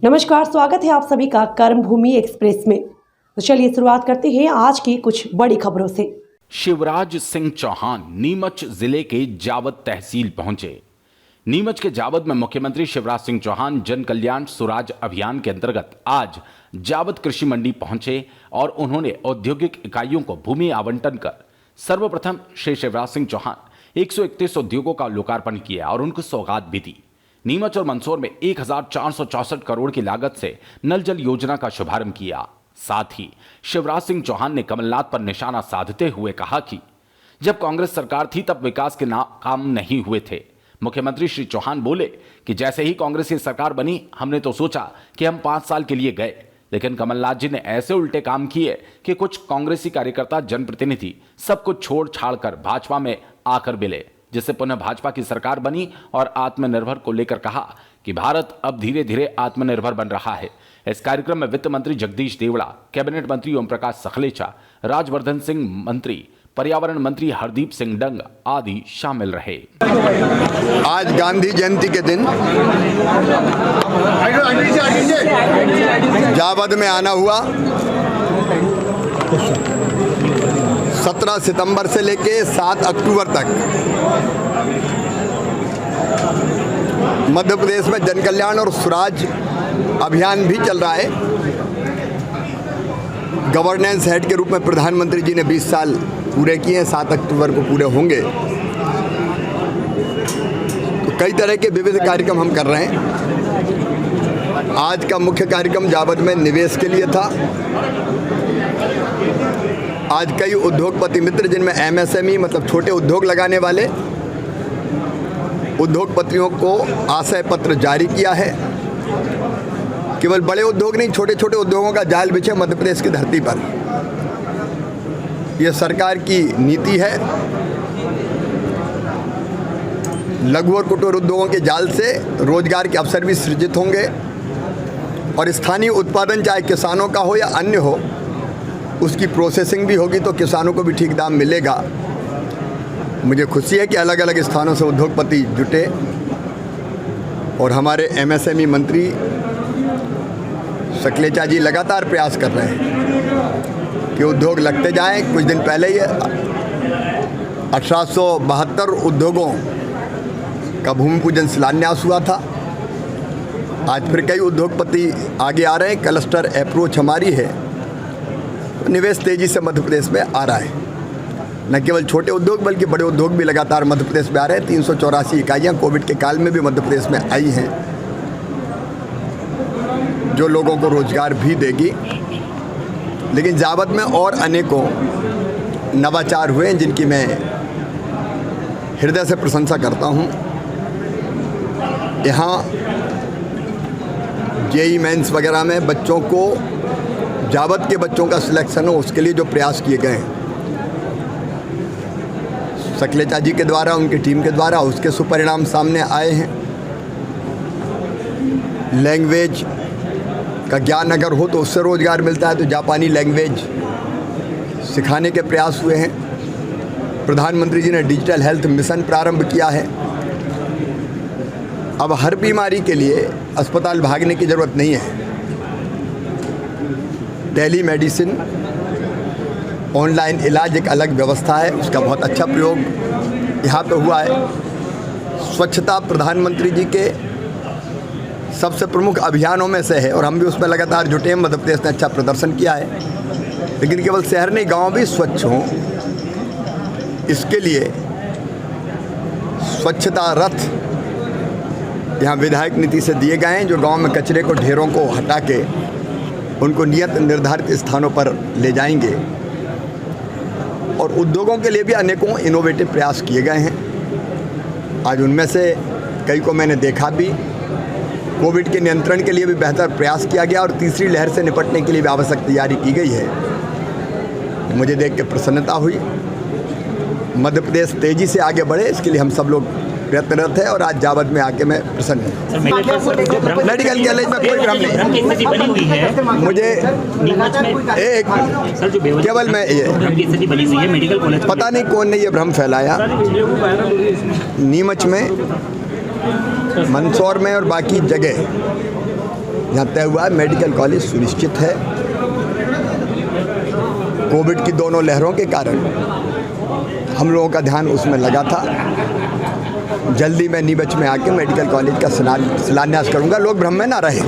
नमस्कार, स्वागत है आप सभी का कर्मभूमि एक्सप्रेस में। तो चलिए शुरुआत करते हैं आज की कुछ बड़ी खबरों से। शिवराज सिंह चौहान नीमच जिले के जावद तहसील पहुंचे। नीमच के जावद में मुख्यमंत्री शिवराज सिंह चौहान जन कल्याण सुराज अभियान के अंतर्गत आज जावद कृषि मंडी पहुंचे और उन्होंने औद्योगिक इकाइयों को भूमि आवंटन कर सर्वप्रथम श्री शिवराज सिंह चौहान 131 उद्योगों का लोकार्पण किया और उनको सौगात भी दी। नीमच और मंदसौर में 1464 करोड़ की लागत से नल जल योजना का शुभारंभ किया। साथ ही शिवराज सिंह चौहान ने कमलनाथ पर निशाना साधते हुए कहा कि जब कांग्रेस सरकार थी तब विकास के काम नहीं हुए थे। मुख्यमंत्री श्री चौहान बोले कि जैसे ही कांग्रेस की सरकार बनी हमने तो सोचा कि हम 5 साल के लिए गए, लेकिन कमलनाथ जी ने ऐसे उल्टे काम किए कि कुछ कांग्रेसी कार्यकर्ता जनप्रतिनिधि सब कुछ छोड़ छाड़ कर भाजपा में आकर मिले, जिससे पुनः भाजपा की सरकार बनी और आत्मनिर्भर को लेकर कहा कि भारत अब धीरे धीरे आत्मनिर्भर बन रहा है। इस कार्यक्रम में वित्त मंत्री जगदीश देवड़ा, कैबिनेट मंत्री ओम प्रकाश सखलेचा, राजवर्धन सिंह मंत्री, पर्यावरण मंत्री हरदीप सिंह डंग आदि शामिल रहे। आज गांधी जयंती के दिन जावद में आना हुआ। 17 सितंबर से लेके 7 अक्टूबर तक मध्य प्रदेश में जन कल्याण और स्वराज अभियान भी चल रहा है। गवर्नेंस हेड के रूप में प्रधानमंत्री जी ने 20 साल पूरे किए हैं, 7 अक्टूबर को पूरे होंगे। तो कई तरह के विविध कार्यक्रम हम कर रहे हैं। आज का मुख्य कार्यक्रम जावद में निवेश के लिए था। आज कई उद्योगपति मित्र जिनमें एमएसएमई मतलब छोटे उद्योग लगाने वाले उद्योगपतियों को आशय पत्र जारी किया है। केवल बड़े उद्योग नहीं, छोटे छोटे उद्योगों का जाल बिछे मध्य प्रदेश की धरती पर। यह सरकार की नीति है। लघु और कुटीर उद्योगों के जाल से रोजगार के अवसर भी सृजित होंगे और स्थानीय उत्पादन चाहे किसानों का हो या अन्य हो, उसकी प्रोसेसिंग भी होगी तो किसानों को भी ठीक दाम मिलेगा। मुझे खुशी है कि अलग अलग स्थानों से उद्योगपति जुटे और हमारे एमएसएमई मंत्री सखलेचा जी लगातार प्रयास कर रहे हैं कि उद्योग लगते जाएं। कुछ दिन पहले ही 1872 उद्योगों का भूमि पूजन शिलान्यास हुआ था। आज फिर कई उद्योगपति आगे आ रहे हैं। क्लस्टर अप्रोच हमारी है, निवेश तेजी से मध्य प्रदेश में आ रहा है। न केवल छोटे उद्योग बल्कि बड़े उद्योग भी लगातार मध्य प्रदेश में आ रहे हैं। 384 इकाइयाँ कोविड के काल में भी मध्य प्रदेश में आई हैं, जो लोगों को रोजगार भी देगी। लेकिन जावद में और अनेकों नवाचार हुए हैं जिनकी मैं हृदय से प्रशंसा करता हूँ। यहाँ जेई मेंस वगैरह में बच्चों को, जावद के बच्चों का सिलेक्शन हो, उसके लिए जो प्रयास किए गए हैं सखलेचा जी के द्वारा, उनकी टीम के द्वारा, उसके सुपरिणाम सामने आए हैं। लैंग्वेज का ज्ञान अगर हो तो उससे रोजगार मिलता है, तो जापानी लैंग्वेज सिखाने के प्रयास हुए हैं। प्रधानमंत्री जी ने डिजिटल हेल्थ मिशन प्रारंभ किया है। अब हर बीमारी के लिए अस्पताल भागने की ज़रूरत नहीं है। टेली मेडिसिन, ऑनलाइन इलाज एक अलग व्यवस्था है, उसका बहुत अच्छा प्रयोग यहाँ पे हुआ है। स्वच्छता प्रधानमंत्री जी के सबसे प्रमुख अभियानों में से है और हम भी उसमें लगातार जुटे हैं। मध्य प्रदेश ने अच्छा प्रदर्शन किया है, लेकिन केवल शहर नहीं, गांव भी स्वच्छ हों, इसके लिए स्वच्छता रथ यहाँ विधायक नीति से दिए गए हैं, जो गांव में कचरे को, ढेरों को हटा के उनको नियत निर्धारित स्थानों पर ले जाएंगे। और उद्योगों के लिए भी अनेकों इनोवेटिव प्रयास किए गए हैं। आज उनमें से कई को मैंने देखा भी। कोविड के नियंत्रण के लिए भी बेहतर प्रयास किया गया और तीसरी लहर से निपटने के लिए भी आवश्यक तैयारी की गई है। मुझे देख के प्रसन्नता हुई। मध्य प्रदेश तेज़ी से आगे बढ़े, इसके लिए हम सब लोग प्रयत्नरत है और आज जावद में आके मैं प्रसन्न हूँ। मेडिकल कॉलेज में कोई भ्रम नहीं। मुझे एक केवल मैं ये पता नहीं कौन ने ये भ्रम फैलाया। नीमच में, मंदसौर में और बाकी जगह यहाँ तय हुआ है मेडिकल कॉलेज सुनिश्चित है। कोविड की दोनों लहरों के कारण हम लोगों का ध्यान उसमें लगा था। जल्दी मैं नीमच में आके मेडिकल कॉलेज का शिलान्यास करूंगा, लोग भ्रम में ना रहे।